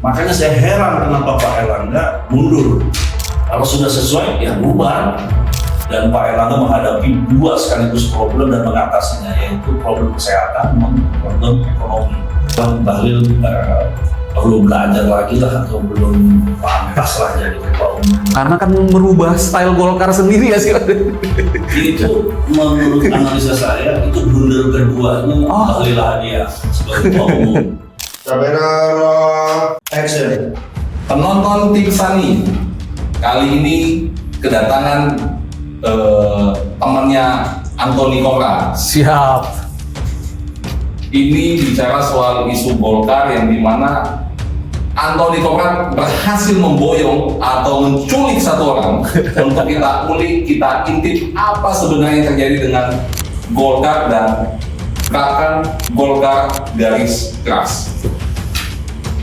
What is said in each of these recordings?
Makanya saya heran kenapa Pak Erlangga mundur. Kalau sudah sesuai, ya bubar. Dan Pak Erlangga menghadapi dua sekaligus problem dan mengatasinya, yaitu problem kesehatan dan problem ekonomi. Bang Bahlil perlu belajar lagi lah, atau belum pantas lah jadi ketua umum. Karena kan merubah style Golkar sendiri ya sih. Itu menurut analisa saya, itu blunder keduanya Bahlil Lahadiah sebagai ketua umum. Kamera action. Penonton tim Sani kali ini kedatangan temannya Anthony Cora. Siap. Ini bicara soal isu Golkar yang dimana Anthony Cora berhasil memboyong atau menculik satu orang untuk kita ulik, kita intip apa sebenarnya yang terjadi dengan Golkar dan gerakan Golkar garis keras.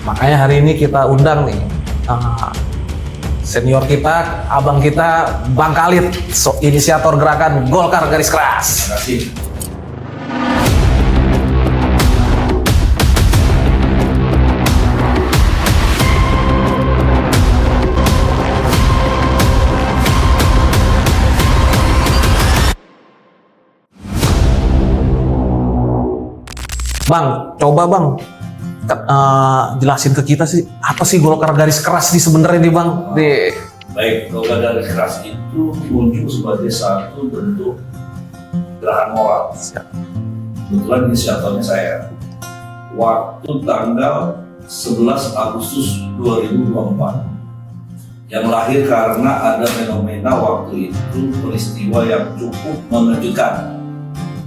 Makanya hari ini kita undang nih senior kita, abang kita, Bang Khalid, inisiator gerakan Golkar garis keras. Terima kasih. Bang, coba Bang jelasin ke kita sih apa sih Golkar garis keras nih sebenarnya nih Bang? Baik, Golkar garis keras itu muncul sebagai satu bentuk gerakan moral. Kebetulan inisiatornya saya. Waktu tanggal 11 Agustus 2024 yang lahir karena ada fenomena waktu itu peristiwa yang cukup mengejutkan,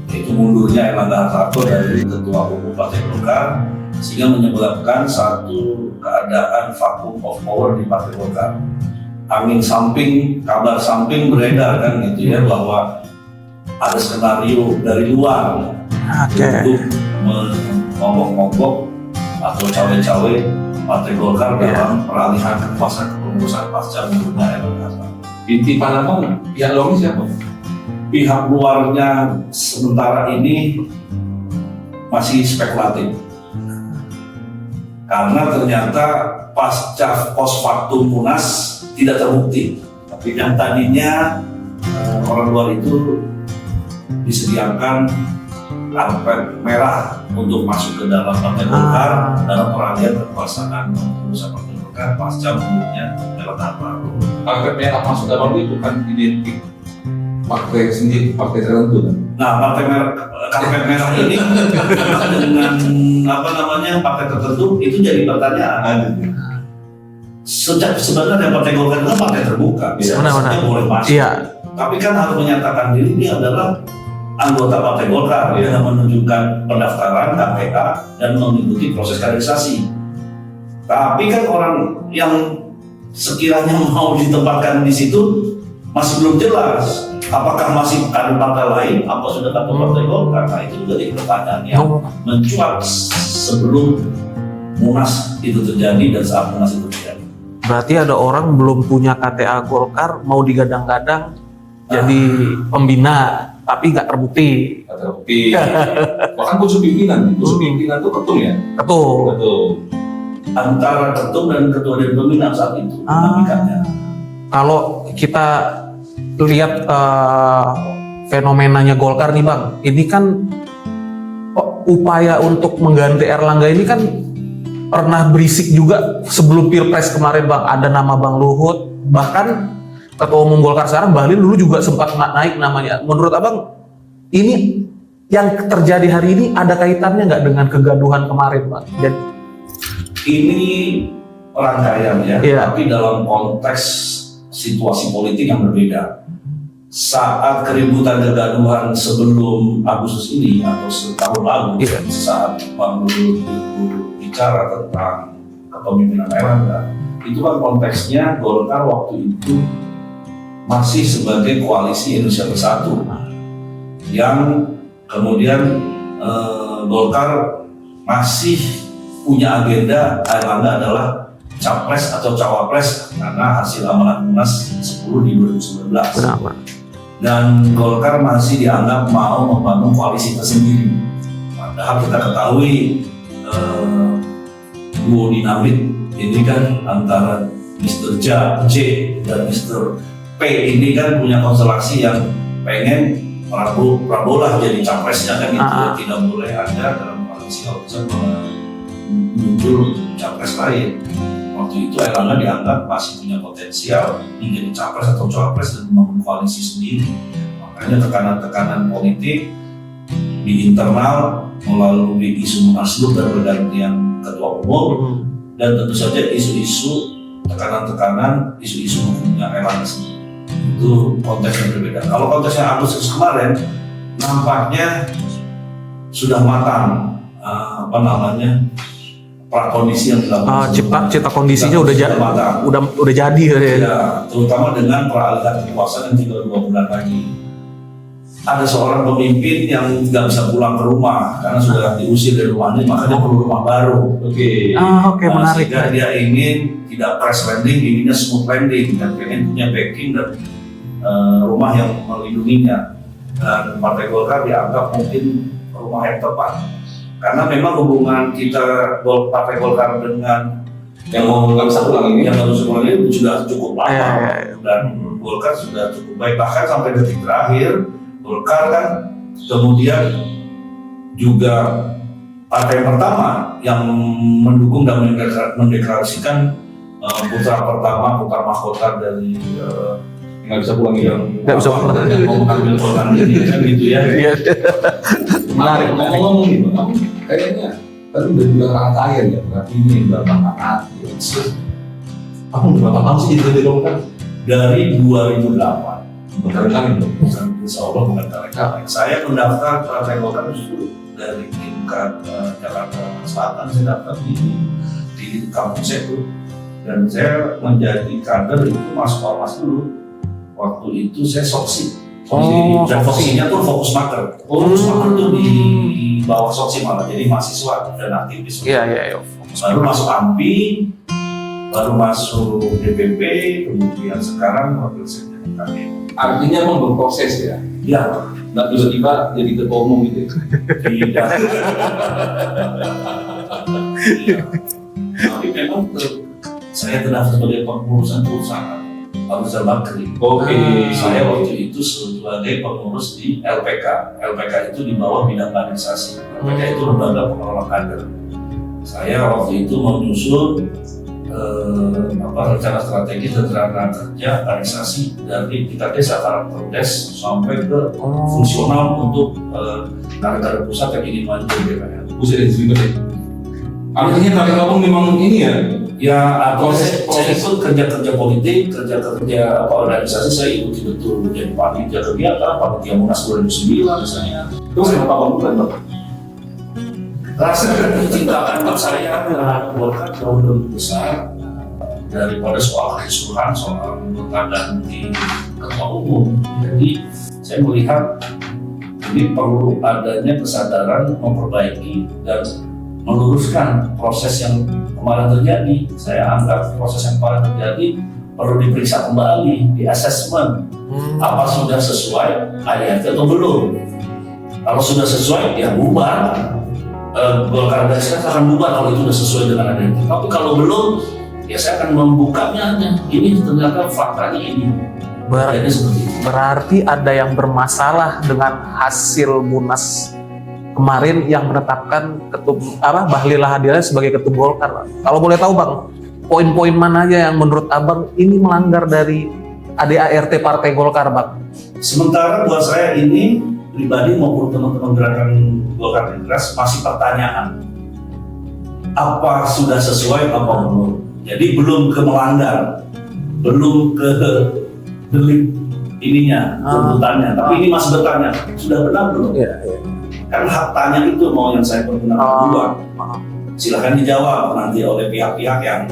yaitu mundurnya Erlangga Hartarto dari ketua umum Partai Golkar, sehingga menyebabkan satu keadaan vacuum of power di Partai Golkar. Angin samping, kabar samping beredar kan gitu ya, bahwa ada skenario dari luar untuk mengombok-ngombok atau cawe-cawe Partai Golkar dalam peralihan kekuasaan kepengurusan pasca mundurnya Erlangga Hartarto. Inti pandangan pihak luarnya siapa? Pihak luarnya sementara ini masih spekulatif. Karena ternyata pasca post factum Munas tidak terbukti. Tapi yang tadinya orang luar itu disediakan karpet merah untuk masuk ke dalam Partai Golkar dalam peralihan kekuasaan pengurusan Partai Golkar pasca mundurnya Erlangga Hartarto. Karpet merah masuk dalam itu kan identik partai sendiri, partai tertentu kan? Nah, karpet merah ini dengan partai tertentu itu jadi pertanyaan. Sebenarnya Partai Golkar itu partai terbuka, Benar-benar. boleh masuk. Iya. Tapi kan harus menyatakan diri dia adalah anggota Partai Golkar dengan menunjukkan pendaftaran KPK dan mengikuti proses kaderisasi. Tapi kan orang yang sekiranya mau ditempatkan di situ masih belum jelas. Apakah masih kader partai lain? Apa sudah kader Partai Golkar? Nah, itu juga jadi pertanyaan yang mencuat sebelum Munas itu terjadi dan saat Munas itu terjadi. Berarti ada orang belum punya KTA Golkar mau digadang-gadang jadi pembina, tapi nggak terbukti. Nggak terbukti. Bahkan kursi pimpinan itu ketum ya? Betul. Antara ketum dan ketua dan pembina saat itu dinamikanya. Kalau kita lihat fenomenanya Golkar nih Bang, ini kan upaya untuk mengganti Erlangga ini kan pernah berisik juga sebelum Pilpres kemarin Bang, ada nama Bang Luhut, bahkan ketua umum Golkar sekarang Bahlil dulu juga sempat naik namanya. Menurut Abang, ini yang terjadi hari ini ada kaitannya nggak dengan kegaduhan kemarin Bang? Ini rangkaian ya, Iya. tapi dalam konteks situasi politik yang berbeda. Saat keributan kegaduhan sebelum Agustus ini atau setahun lalu, saat Bang Luhut bicara tentang kepemimpinan Erlangga, itu kan konteksnya Golkar waktu itu masih sebagai koalisi Indonesia Bersatu, yang kemudian Golkar masih punya agenda Erlangga adalah capres atau cawapres karena hasil amanat Munas 10 di 2019. Benar. Dan Golkar masih dianggap mau membangun koalisi tersendiri. Padahal kita ketahui duo dinamit ini kan antara Mr. J dan Mr. P ini kan punya konstelasi yang pengen Prabowo lah jadi capresnya kan gitu ya. Tidak boleh ada dalam koalisi kalau bisa muncul capres lain. Waktu itu Erlangga dianggap masih punya potensial menjadi capres atau cawapres dan membangun koalisi sendiri. Makanya tekanan-tekanan politik di internal melalui isu munaslup dan pergantian ketua umum dan tentu saja isu-isu tekanan-tekanan isu-isu hukumnya Erlangga sendiri. Itu konteks yang berbeda. Kalau konteks yang Agustus kemarin nampaknya sudah matang prakondisi yang dilakukan. Cipta kondisinya udah jadi ya, terutama dengan peralihan kekuasaan yang tinggal 2 bulan lagi. Ada seorang pemimpin yang tidak bisa pulang ke rumah karena sudah diusir dari rumahnya, makanya perlu rumah baru. Oke, menarik. Sehingga dia ingin tidak crash landing, inginnya smooth landing dan pengen punya backing dan rumah yang melindunginya. Dan Partai Golkar dianggap mungkin rumah yang tepat karena memang hubungan kita Partai Golkar dengan yang nggak bisa pulang ini sudah cukup lama dan Golkar sudah cukup baik, bahkan sampai detik terakhir Golkar kan kemudian juga partai pertama yang mendukung dan mendeklarasikan putra pertama, putra mahkota dari nggak bisa pulang nggak bisa pulang yang mau mengambil golongan ini kan gitu ya. Menarik. Ngomong-ngomong nih, kayaknya tadi udah bilang rangkaian ya, berarti ini berapa saat? Aku berapa tahun sih jadi Golkar? Dari 2008. Bukan itu. Insya Allah bukan kaleng-kaleng. Saya mendaftar Partai Golkar itu dari tingkat Jakarta Selatan. Saya daftar di kampung saya itu, dan saya menjadi kader itu masuk ormas dulu. Waktu itu saya soksi. Dan soksinya tuh fokus maker. Fokus maker itu di bawah soksi malah, jadi mahasiswa dan aktivis. Iya. Baru masuk AMPI, baru masuk DPP, kemudian sekarang wakil sekjen KM. Artinya memang berproses ya? Ya, nggak tiba-tiba jadi ketua umum gitu. Tidak. Tapi memang saya terdaftar sebagai pengurusan perusahaan Abu Rizal Bakri. Saya waktu itu sebagai pengurus di LPK. LPK itu di bawah bidang kaderisasi. LPK itu lembaga pengelola kader. Saya waktu itu menyusun rencana strategi dan rencana kerja kaderisasi dari tingkat desa, karakter sampai ke fungsional untuk kader-kader pusat yang ingin maju di DPR. Pusat dan artinya kali kamu memang ini ya? Ya, proses ikut kerja-kerja politik, kerja-kerja organisasi saya ikuti betul. Jadi panitia kegiatan, panitia Munas 2009 misalnya. Terus kenapa kamu bukan Bapak? Rasa kecintaan saya terhadap Golkar jauh lebih besar daripada soal keseluruhan, soal ganti ketua umum. Jadi saya melihat ini perlu adanya kesadaran memperbaiki dan meluruskan proses yang kemarin terjadi. Saya anggap proses yang kemarin terjadi perlu diperiksa kembali, di assessment. Apa sudah sesuai ADRT atau belum? Kalau sudah sesuai, ya bubar. Golkar dari saya akan bubar kalau itu sudah sesuai dengan ADRT. Tapi kalau belum, ya saya akan membukanya aja. Ini ternyata faktanya ini. Berarti ada yang bermasalah dengan hasil Munas kemarin yang menetapkan Bahlil Lahadalia sebagai ketum Golkar. Kalau boleh tahu Bang, poin-poin mana aja yang menurut Abang ini melanggar dari ADART Partai Golkar Bang? Sementara buat saya ini pribadi maupun teman-teman gerakan Golkar Integras masih pertanyaan. Apa sudah sesuai apa belum? Jadi belum ke melanggar, belum ke delik ininya, tuntutannya. Tapi ini masih bertanya, sudah benar belum? Iya. Kan hak tanya itu mau yang saya pergunakan duluan. Silahkan dijawab nanti oleh pihak-pihak yang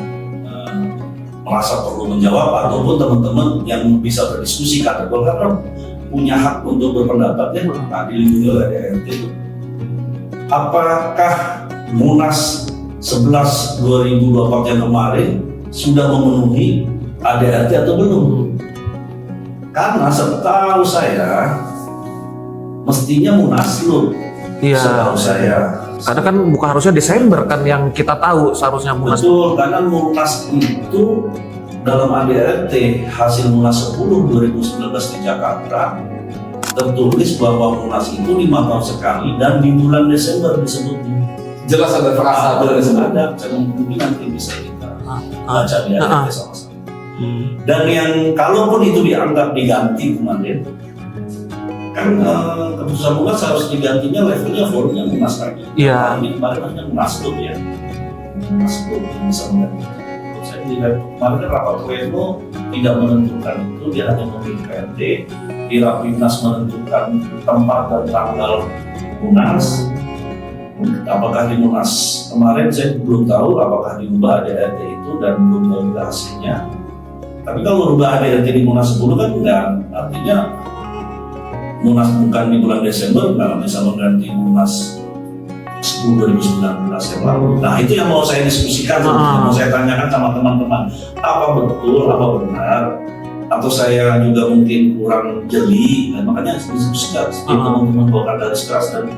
merasa perlu menjawab ataupun teman-teman yang bisa berdiskusi. Karena Golkar punya hak untuk berpendapatnya, dilindungi oleh ADART. Apakah Munas 11 2024 yang kemarin sudah memenuhi ADART atau belum? Karena setahu saya mestinya Munaslup. Setahu saya Karena kan bukan harusnya Desember kan yang kita tahu seharusnya Munas. Betul, karena Munas itu dalam ADRT hasil Munas 10 2019 di Jakarta tertulis bahwa Munas itu 5 tahun sekali dan di bulan Desember disebutnya. Jelas ada frasa Ada, disebut. mungkin nanti bisa kita baca di ADRT sama-sama. Dan yang kalaupun itu dianggap diganti kemarin, kan keputusan Munas harus digantinya levelnya forumnya Munas lagi. Iya. Ini kemarin hanya Munaslup ya. Munaslup bisa mengganti. Saya lihat kemarin kan rapat pleno tidak menentukan itu, dia hanya memilih PRT. Di Rapimnas menentukan tempat dan tanggal Munas. Apakah di Munas kemarin saya belum tahu apakah diubah ADRT itu dan belum tahu juga hasilnya. Tapi kalau rubah ADRT di Munas 10 kan enggak, artinya Munas bukan di bulan Desember nggak bisa mengganti Munas 10 2019 yang lalu. Nah itu yang mau saya diskusikan, mau saya tanyakan sama teman-teman. Apa betul, apa benar? Atau saya juga mungkin kurang jeli, dan makanya diskusikan di teman-teman Golkar Garis Keras dan di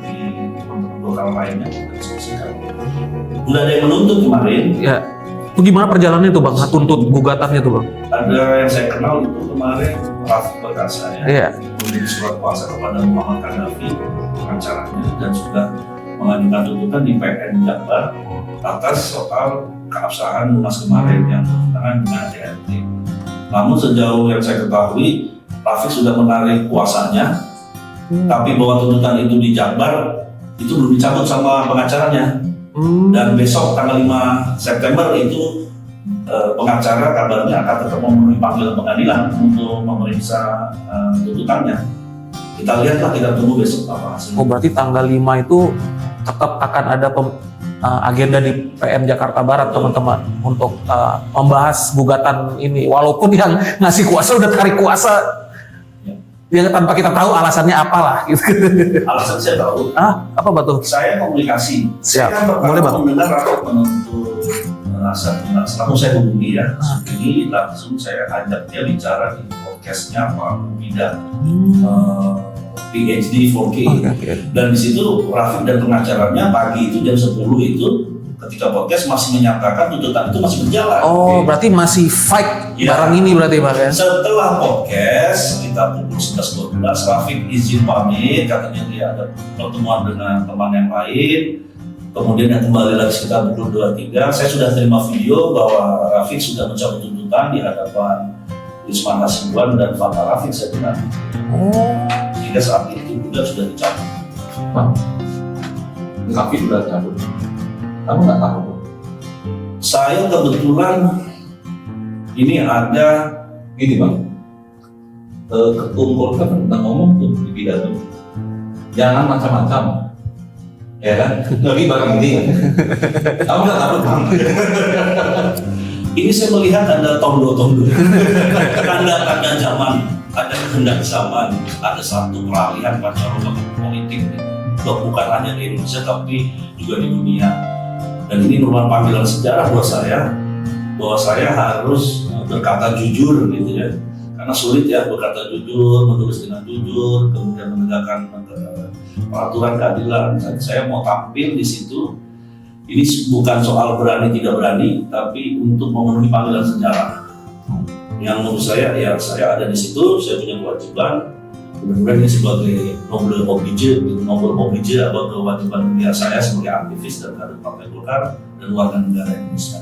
teman-teman Golkar lainnya kita diskusikan. Udah ada yang menuntut kemarin. Ya. Itu gimana perjalanannya tuh Bang? Tuntut gugatannya tuh Bang? Ada yang saya kenal itu kemarin Rafi Perkasa ya. Iya. Menulis surat kuasa kepada Muhammad Kadafi pengacaranya dan sudah mengajukan tuntutan di PN Jabar atas soal keabsahan Munas kemarin yang bertentangan dengan ADRT. Namun sejauh yang saya ketahui, Rafiq sudah menarik kuasanya, tapi bahwa tuntutan itu di Jabar itu belum dicabut sama pengacaranya. Dan besok tanggal 5 September itu pengacara kabarnya akan tetap memenuhi panggilan pengadilan untuk memeriksa tuntutannya. Kita lihatlah, kita tunggu besok apa hasilnya. Oh berarti tanggal 5 itu tetap akan ada agenda di PM Jakarta Barat teman-teman untuk membahas gugatan ini. Walaupun yang ngasih kuasa udah tarik kuasa, ya tanpa kita tahu alasannya apalah gitu. Alasan saya tahu. Apa betul? Saya komunikasi. Siap. Saya kan Boleh, Bang. mendengar rapat menuntut langsung saya hubungi ya. Ini langsung saya ajak dia bicara di podcastnya Pak Bida. PhD 4K. Dan di situ Rafiq dan pengacaranya pagi itu jam 10 itu ketika podcast masih menyatakan tuntutan itu masih berjalan. Oh, berarti masih fight Ya. barang ini berarti Bang ya? Setelah podcast kita pukul 11.12 Rafiq izin pamit, katanya dia ada pertemuan dengan teman yang lain. Kemudian yang kembali lagi sekitar pukul 23, saya sudah terima video bahwa Rafiq sudah mencabut tuntutan di hadapan Wisman Hasibuan dan Fatah Rafiq saya bilang. Sehingga saat itu juga sudah dicabut. Bang, Rafiq udah cabut. Kamu nggak tahu? Saya kebetulan ini ada Gini Bang, Ketum Golkar pernah ngomong tuh di pidato, jangan macam-macam, ya kan? Lagi barang ini, kamu nggak tahu Bang? ini saya melihat ada tondo-tondo, tanda-tanda zaman, ada kehendak zaman, ada satu peralihan pada ruang politik, bukan hanya di Indonesia tapi juga di dunia. Dan ini merupakan panggilan sejarah buat saya, bahwa saya harus berkata jujur gitu ya, karena sulit ya berkata jujur, menulis dengan jujur, kemudian menegakkan peraturan keadilan. Saya mau tampil di situ. Ini bukan soal berani tidak berani, tapi untuk memenuhi panggilan sejarah. Yang menurut saya, ya saya ada di situ, saya punya kewajiban. Mudah-mudahan ini sebagai Nobel Oblige atau kewajiban mulia saya sebagai aktivis dan kader Partai Golkar dan warga negara Indonesia.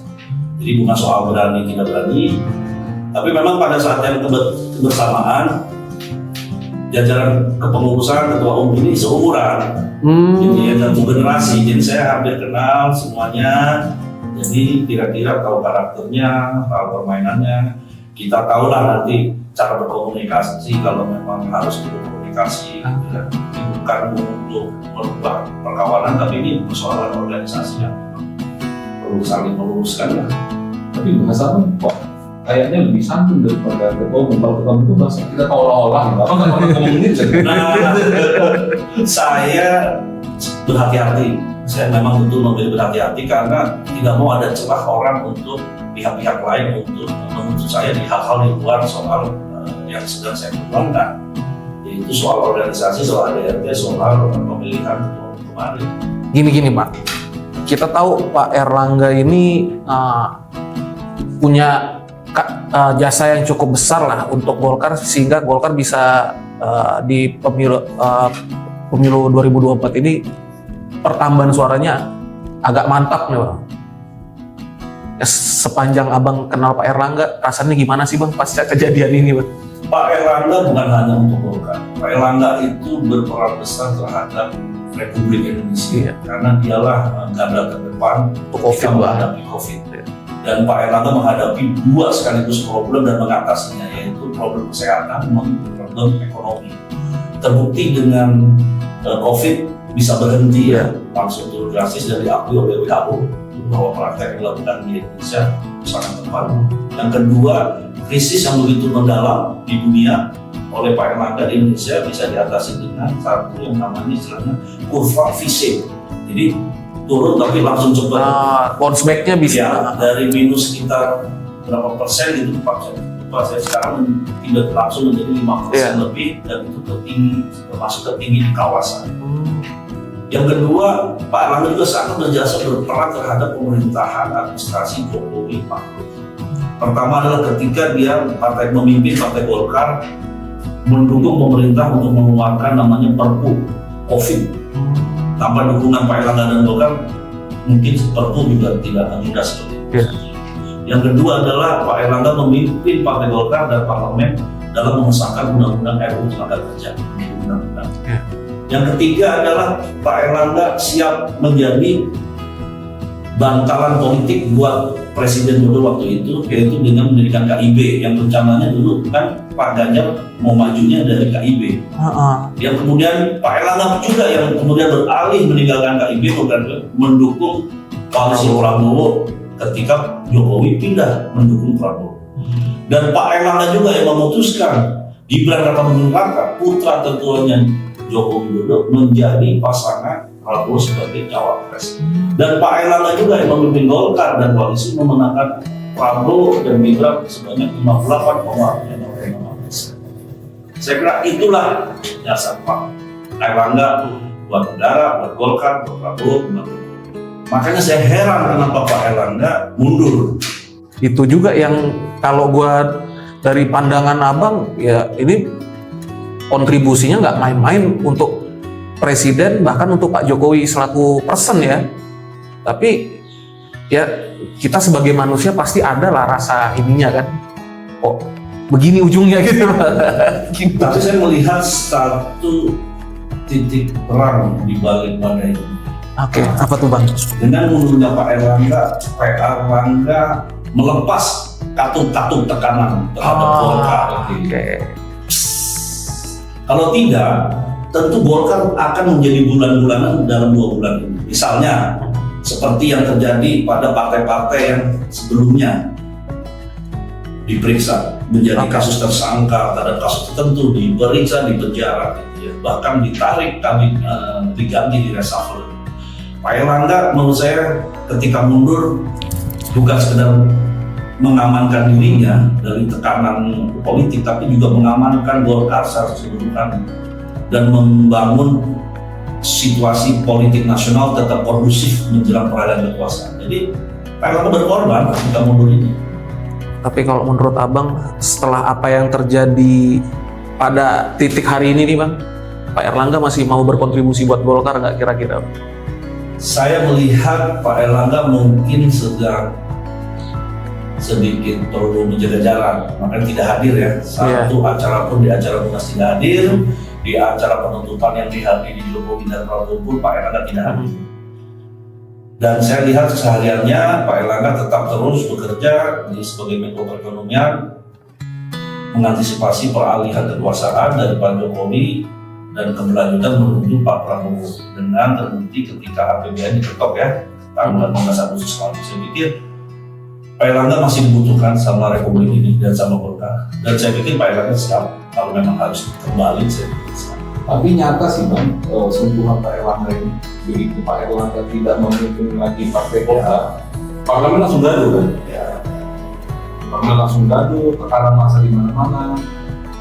Jadi bukan soal berani tidak berani, tapi memang pada saat yang kebersamaan jajaran kepengurusan ketua umum ini seumuran. Jadi ada satu generasi, jadi saya hampir kenal semuanya. Jadi kira-kira tahu karakternya, tahu permainannya. Kita tahulah nanti cara berkomunikasi kalau memang harus berkomunikasi. Ini bukan untuk merubah perkawanan, tapi ini persoalan organisasi yang perlu saling meluruskan ya. Tapi bahasa kok kayaknya lebih santun daripada ketua umum. Kalau ketua umum itu bahasa kita olah-olah, gitu. Apa nggak pernah ngomong ini? Nah, saya berhati-hati. Saya memang betul memilih berhati-hati karena tidak mau ada celah orang untuk pihak-pihak lain untuk menuntut saya di hal-hal di luar soal yang sedang saya perjuangkan, yaitu soal organisasi, soal ADRT, soal pemilihan ketua umum kemarin. gini Pak, kita tahu Pak Erlangga ini punya jasa yang cukup besar lah untuk Golkar, sehingga Golkar bisa di pemilu 2024 ini pertambahan suaranya agak mantap nih Bang. Sepanjang Abang kenal Pak Erlangga, rasanya gimana sih Bang pasca kejadian ini Bang? Pak Erlangga bukan hanya untuk Golkar. Pak Erlangga itu berperan besar terhadap Republik Indonesia, karena dialah garda terdepan Untuk COVID, ketika menghadapi COVID. Dan Pak Erlangga menghadapi dua sekaligus problem dan mengatasinya, yaitu problem kesehatan dan problem ekonomi. Terbukti dengan COVID bisa berhenti langsung turun drastis dan diakui oleh WHO bahwa praktek yang dilakukan di Indonesia sangat tepat. Yang kedua, krisis yang begitu mendalam di dunia oleh Pak Erlangga di Indonesia bisa diatasi dengan satu yang namanya istilahnya kurva V-shape. Jadi turun tapi langsung cepat. Bounce back-nya bisa. Ya, dari minus sekitar berapa persen itu Pak saya sekarang tidak langsung menjadi 5% lebih, dan itu tertinggi, termasuk tertinggi di kawasan. Yang kedua, Pak Erlangga juga sangat berjasa berperan terhadap pemerintahan administrasi Jokowi Ma'ruf. Pertama adalah ketika dia memimpin Partai Golkar mendukung pemerintah untuk mengeluarkan namanya Perpu COVID. Tanpa dukungan Pak Erlangga dan Golkar, mungkin Perpu juga tidak akan mudah seperti itu. Yang kedua adalah Pak Erlangga memimpin Partai Golkar dan Parlemen dalam mengesahkan Undang-Undang RUU Tenaga Kerja. Yang ketiga adalah Pak Erlangga siap menjadi bantalan politik buat Presiden Jokowi waktu itu, yaitu dengan mendirikan KIB yang rencananya dulu kan Pak Ganjar mau majunya dari KIB. Yang kemudian Pak Erlangga juga yang kemudian beralih meninggalkan KIB dan mendukung koalisi Prabowo ketika Jokowi pindah mendukung Prabowo. Dan Pak Erlangga juga yang memutuskan Gibran Rakabuming Raka, putra tertuanya Joko Widodo, menjadi pasangan Prabowo sebagai cawapres. Dan Pak Erlangga juga yang memimpin Golkar dan koalisi memenangkan Prabowo dan Gibran sebanyak 58,5%. Saya kira itulah jasa Pak Erlangga buat negara, buat Golkar, buat Prabowo, buat Jokowi. Makanya saya heran kenapa Pak Erlangga mundur. Itu juga yang kalau gua dari pandangan Abang, ya ini kontribusinya nggak main-main untuk Presiden, bahkan untuk Pak Jokowi selaku person ya. Tapi ya kita sebagai manusia pasti ada lah rasa ininya kan. Oh begini ujungnya gitu. Tapi saya melihat satu titik terang di balik badai ini. Oke, apa tuh Bang? Dengan mundurnya Pak Erlangga melepas katut-katut tekanan terhadap Golkar. Kalau tidak, tentu Golkar akan menjadi bulan-bulanan dalam 2 bulan ini. Misalnya, seperti yang terjadi pada partai-partai yang sebelumnya diperiksa, menjadi kasus tersangka terhadap kasus tertentu, diperiksa, dipenjara, gitu ya. Bahkan ditarik, diganti, di reshuffle. Pak Erlangga menurut saya ketika mundur bukan sekedar mengamankan dirinya dari tekanan politik, tapi juga mengamankan Golkar secara keseluruhan dan membangun situasi politik nasional tetap kondusif menjelang peralihan kekuasaan. Jadi Pak Erlangga berkorban ketika mundur ini. Tapi kalau menurut Abang, setelah apa yang terjadi pada titik hari ini nih Bang, Pak Erlangga masih mau berkontribusi buat Golkar nggak kira-kira? Saya melihat Pak Erlangga mungkin sedang sedikit perlu menjaga jarak, makanya tidak hadir ya. Satu acara pun di acara Munas tidak hadir, di acara penuntutan yang dihadiri Jokowi dan Prabowo pun Pak Erlangga tidak hadir. Dan saya lihat kesehariannya Pak Erlangga tetap terus bekerja sebagai Menko Perekonomian, mengantisipasi peralihan kekuasaan dari Pak Jokowi dan keberlanjutan menuju Pak Prabowo, dengan terbukti ketika APBN diketok ya tanggal 15 Agustus lalu. Saya pikir Pak Erlangga masih dibutuhkan sama Republik ini dan sama Golkar, dan saya pikir Pak Erlangga siap kalau memang harus kembali. Saya pikir siap. Tapi nyata sih Bang, sentuhan Pak Erlangga ini, begitu Pak Erlangga tidak memimpin lagi Partai Golkar, Parlemen langsung gaduh kan? Ya. Parlemen langsung gaduh, tekanan massa di mana-mana,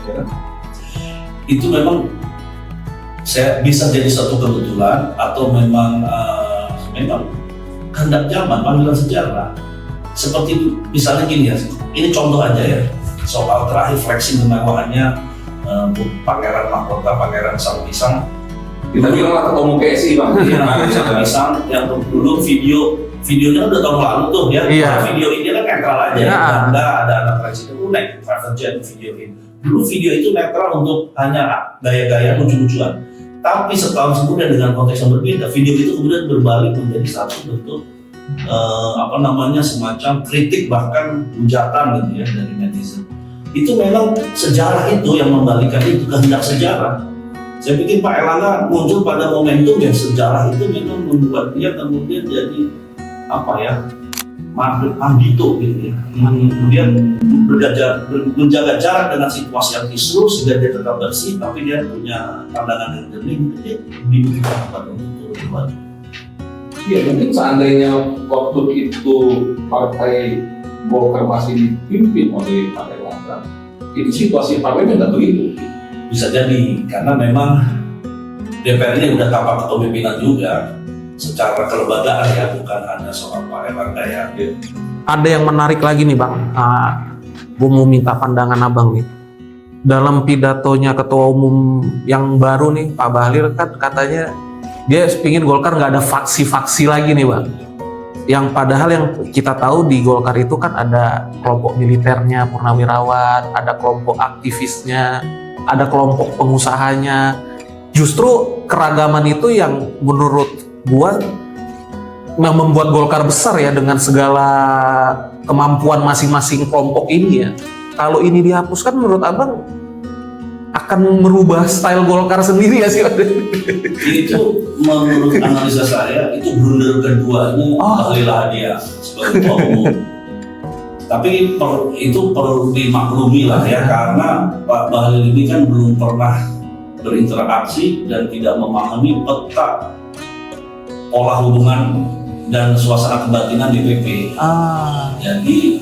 ya kan? Itu memang saya bisa jadi satu kebetulan atau memang memang kehendak zaman, panggilan sejarah. Seperti misalnya gini ya, ini contoh aja ya, soal terakhir flexing kemewahannya Pangeran Mahkota, Pangeran Pisang. Kita bilang lah ketemu PSI bang. Iya, Pisang yang dulu videonya udah tahun lalu tuh ya. Iya. Video ini kan netral aja. Iya. Ada anak presiden naik private jet video ini. Dulu video itu netral untuk hanya gaya-gaya lucu-lucuan. Tapi setahun kemudian dengan konteks yang berbeda, video itu kemudian berbalik menjadi satu bentuk semacam kritik bahkan hujatan gitu ya dari netizen. Itu memang sejarah itu yang membalikan itu, kehendak sejarah. Saya pikir Pak Erlangga muncul pada momentum yang sejarah itu memang membuat dia kemudian jadi mandito gitu ya. Kemudian menjaga jarak dengan situasi yang kisruh sehingga dia tetap bersih, tapi dia punya pandangan yang jernih, dia dibutuhkan pada untuk turun. Iya, mungkin seandainya waktu itu partai Golkar masih dipimpin oleh Pak Erlangga, ini situasi parlemen tidak begitu. Bisa jadi, karena memang DPR ini udah tanpa kepemimpinan juga secara kelembagaan ya, bukan hanya soal Pak Erlangga ya. Ada yang menarik lagi nih Bang, gue mau minta pandangan Abang nih. Dalam pidatonya Ketua Umum yang baru nih, Pak Bahlil kan katanya dia pingin Golkar nggak ada faksi-faksi lagi nih Bang. Yang padahal yang kita tahu di Golkar itu kan ada kelompok militernya, purnawirawan, ada kelompok aktivisnya, ada kelompok pengusahanya. Justru keragaman itu yang menurut gua membuat Golkar besar ya, dengan segala kemampuan masing-masing kelompok ini ya. Kalau ini dihapuskan menurut Abang akan merubah style Golkar sendiri ya sih? Itu menurut analisa saya itu blunder keduanya Bahlil Lahadiah sebagai Ketua Umum. Tapi itu perlu dimaklumi lah ya, karena Pak Bahlil ini kan belum pernah berinteraksi dan tidak memahami peta pola hubungan dan suasana kebatinan DPP. Jadi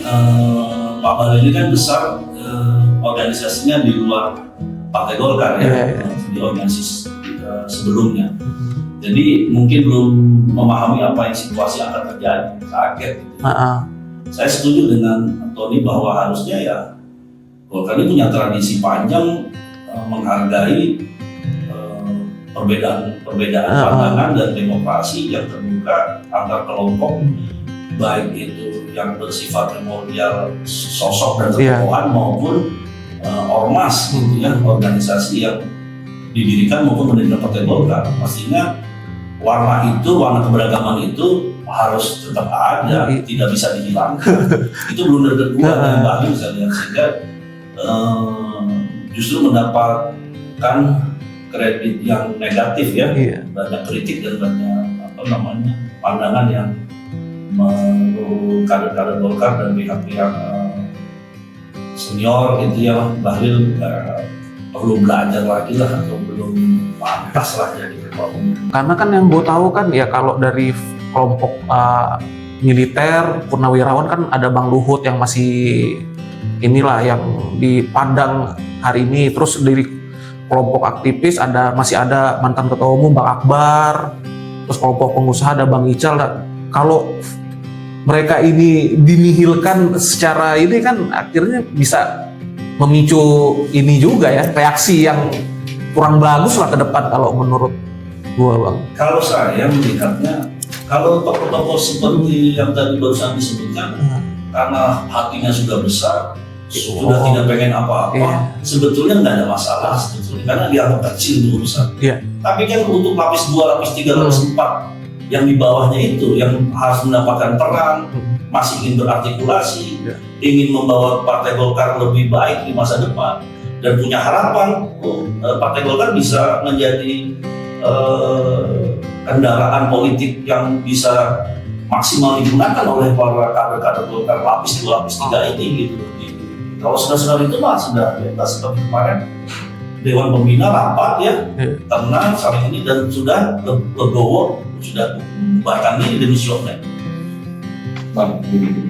Pak Bahlil ini kan besar organisasinya di luar Partai Golkar ya, di organisasi sebelumnya. Jadi mungkin belum memahami apa yang situasi akan terjadi, kaget gitu. Saya setuju dengan Antoni bahwa harusnya ya Golkar ini punya tradisi panjang menghargai perbedaan pandangan dan demokrasi yang terbuka antar kelompok, baik itu yang bersifat primordial sosok dan ketokohan maupun ormas gitu ya, organisasi yang didirikan maupun mendirikan Partai Golkar. Pastinya warna keberagaman itu harus tetap ada, tidak bisa dihilangkan. Itu blunder kedua yang Bahlil saya lihat, sehingga justru mendapatkan kredit yang negatif ya, banyak kritik dan banyak pandangan yang menurut kader-kader Golkar dan pihak-pihak senior gitu ya. Bahlil perlu belajar lagi lah, atau belum pantas lah jadi Ketua Umum. Karena kan yang gue tahu kan ya, kalau dari kelompok militer, purnawirawan kan ada Bang Luhut yang masih inilah yang di Padang hari ini. Terus dari kelompok aktivis masih ada mantan Ketua Umum Bang Akbar. Terus kelompok pengusaha ada Bang Ical. Kalau mereka ini dinihilkan secara ini kan akhirnya bisa memicu ini juga ya, reaksi yang kurang bagus lah ke depan kalau menurut gua Bang. Kalau saya melihatnya, kalau tokoh-tokoh seperti yang tadi barusan disebutkan, karena hatinya sudah besar, sudah tidak pengen apa-apa, sebetulnya nggak ada masalah sebetulnya, karena dianggap kecil itu urusan. Tapi kan untuk lapis 2, lapis 3, lapis 4 yang di bawahnya itu yang harus mendapatkan peran, masih ingin berartikulasi, ingin membawa Partai Golkar lebih baik di masa depan, dan punya harapan Partai Golkar bisa menjadi kendaraan politik yang bisa maksimal digunakan oleh para kader-kader Golkar lapis 2, lapis 3 ini gitu. Kalau sudah itu mah sudah bebas, seperti kemarin Dewan Pembina rapat ya, tenang saling ini, dan sudah legowo, sudah membubarkan diri demisioner. Bang, begini.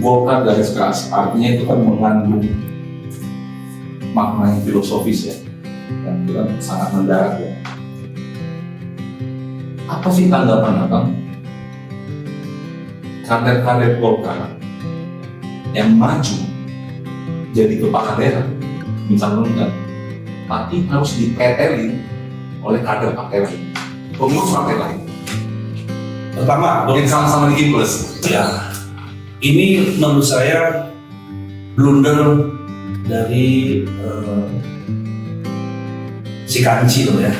Golkar garis keras, artinya itu kan mengandung makna yang filosofis ya, yang sangat mendarat ya. Apa sih tanggapan Abang kader-kader Golkar yang maju jadi kepala daerah misalnya, tapi harus dipetelin oleh kader partai lain, pengurus partai lain, Pertama, yang sama-sama di Plus. ya, ini menurut saya blunder dari si Kanci loh ya.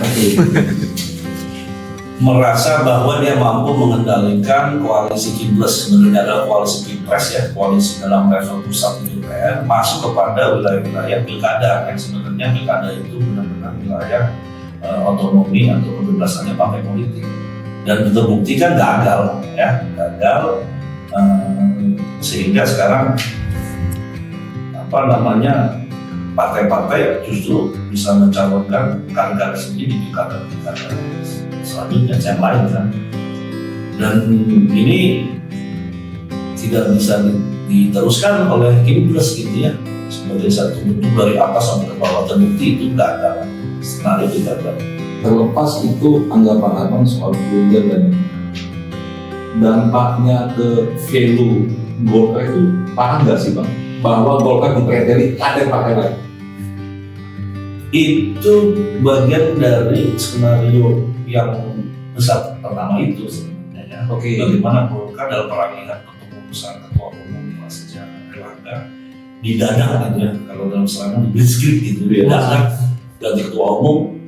Merasa bahwa dia mampu mengendalikan koalisi Kibres, sebenarnya adalah koalisi Pilpres ya, koalisi dalam level pusat di DPR, masuk kepada wilayah-wilayah pilkada yang sebenarnya pilkada itu benar-benar wilayah otonomi atau kebebasannya partai politik, dan terbukti kan gagal ya, sehingga sekarang partai-partai justru bisa mencalonkan kader-kader sendiri di pilkada selanjutnya yang lain kan, dan ini tidak bisa diteruskan oleh Kibres gitu ya, sebagai satu bentuk dari atas sampai ke bawah, terbukti itu nggak ada skenario tidak ada. Terlepas itu anggapan Abang soal blunder dan dampaknya ke value Golkar itu paham nggak sih Bang? Bahwa Golkar dipreteli kader partai lain. Itu bagian dari skenario yang besar pertama itu sebenarnya ya. Oke. Bagaimana Golkar dalam perangihan kepengurusan ketua umum Pak Sejarah Erlangga didadak gitu ya, kalau dalam serangan di blitzkrieg gitu, didadak ganti ketua umum,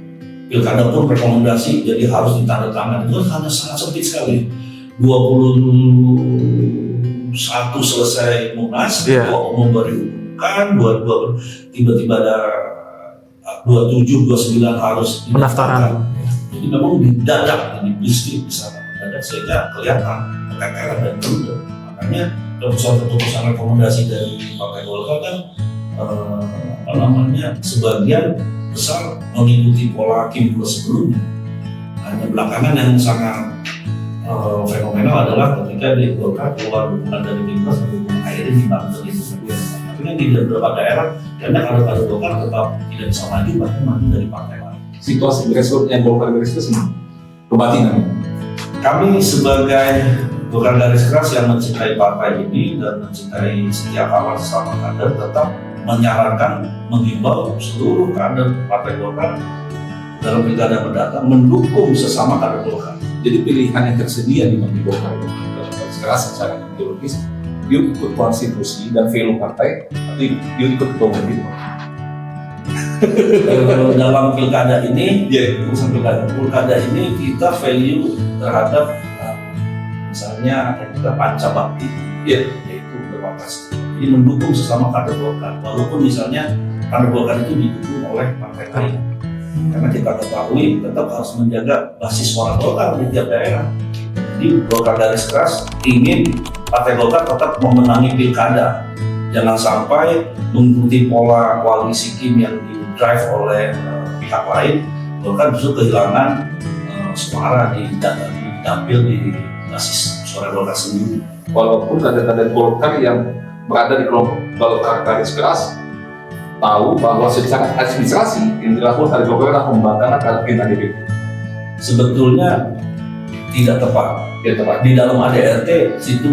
pilkada pun rekomendasi jadi harus ditandatangani, itu hanya sangat sempit sekali. 21 selesai Munas, ketua umum baru diumumkan, 22 tiba-tiba ada 27, 29 harus Pendaftaran. Jadi memang didadak, di blitzkrieg di sana mendadak, sehingga kelihatan keteteran dan blunder. Makanya keputusan rekomendasi dari Partai Golkar kan sebagian besar mengikuti pola Kibres sebelumnya. Hanya belakangan yang sangat fenomenal adalah ketika di Golkar keluar dukungan dari Kibres untuk mengakhiri di Banten itu. Tapi kan di beberapa daerah karena kader Golkar tetap tidak bisa maju, bahkan maju dari partai lain. Situasi grassroots yang Golkar garis keras ini kebatinan. Kami sebagai Golkar garis keras yang mencintai partai ini dan mencintai setiap awal sesama kader, tetap menyarankan, menghimbau seluruh kader partai Golkar dalam pilkada mendatang mendukung sesama kader Golkar. Jadi pilihan yang tersedia di bagi Golkar itu garis keras secara ideologis, yuk ikut konstitusi dan value partai, atau yuk ikut ketua umum gitu. Dalam pilkada ini, urusan pilkada ini kita value terhadap misalnya kita pancabakti, yaitu berpatas. Jadi mendukung sesama kader Golkar, walaupun misalnya kader Golkar itu didukung oleh partai lain. Karena kita ketahui tetap harus menjaga basis suara Golkar di tiap daerah. Jadi Golkar garis keras ingin partai Golkar tetap memenangi pilkada. Jangan sampai mengikuti pola koalisi Kim yang di-drive oleh pihak lain, Golkar justru kehilangan suara di dapil di basis suara Golkar sendiri. Walaupun kader-kader Golkar yang berada di kelompok Golkar garis keras tahu bahwa secara administrasi yang dilakukan kader Golkar adalah membanggakan kader pimpinan DPP. Sebetulnya tidak tepat. Di dalam ADRT situ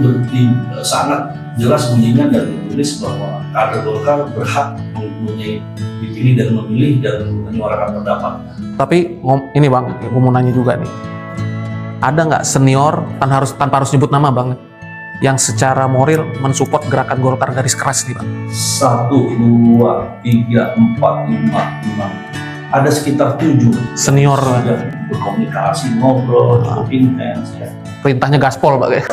sangat jelas bunyinya dan ditulis bahwa kader Golkar berhak mempunyai dipilih dan memilih dan menyuarakan pendapat. Tapi ini Bang, aku mau nanya juga nih. Ada nggak senior tanpa harus nyebut nama Bang, yang secara moral mensupport gerakan Golkar garis keras nih Bang? 1, 2, 3, 4, 5. Ada sekitar 7 Senior sudah berkomunikasi, ngobrol, cukup intens ya. Perintahnya gaspol Bang ya?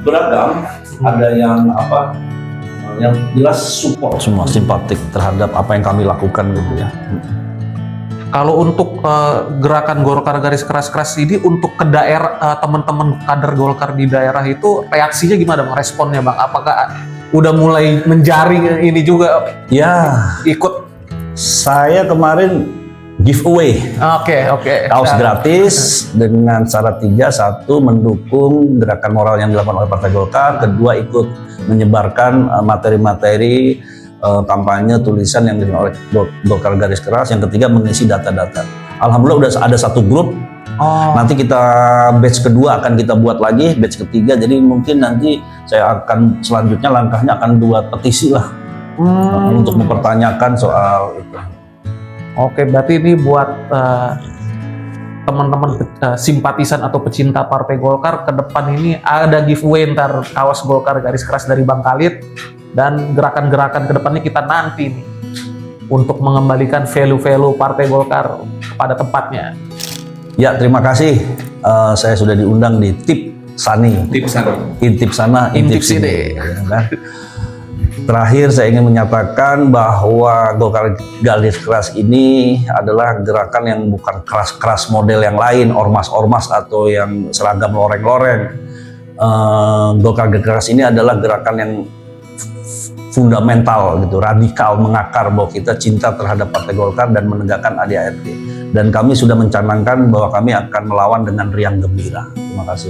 Beragam, ada yang yang jelas support. Semua simpatik terhadap apa yang kami lakukan gitu ya. Kalau untuk gerakan Golkar garis keras ini untuk ke daerah, teman-teman kader Golkar di daerah itu reaksinya gimana Bang? Responnya Bang? Apakah udah mulai menjaring ini juga Ya, ikut? saya kemarin giveaway Oke. kaos gratis dengan syarat 3. 1, mendukung gerakan moral yang dilakukan oleh Partai Golkar. 2, ikut menyebarkan materi-materi kampanye tulisan yang dilakukan oleh Golkar garis keras. Yang 3, mengisi data-data. Alhamdulillah udah ada satu grup Oh, Nanti kita batch kedua akan kita buat lagi, batch ketiga. Jadi mungkin nanti saya akan selanjutnya langkahnya akan buat petisi lah untuk mempertanyakan soal itu. Oke, berarti ini buat teman-teman simpatisan atau pecinta Partai Golkar, ke depan ini ada giveaway ntar kaos Golkar garis keras dari Bang Khalid, dan gerakan-gerakan ke depannya kita nanti nih untuk mengembalikan value-value Partai Golkar kepada tempatnya. Ya, terima kasih. Saya sudah diundang di Tip Sani. Intip sana, intip sini. Ya kan? Terakhir saya ingin menyatakan bahwa Golkar garis keras ini adalah gerakan yang bukan keras-keras model yang lain, ormas-ormas atau yang seragam loreng-loreng. Golkar garis keras ini adalah gerakan yang fundamental gitu, radikal, mengakar bahwa kita cinta terhadap Partai Golkar dan menegakkan ADART. Dan kami sudah mencanangkan bahwa kami akan melawan dengan riang gembira. Terima kasih.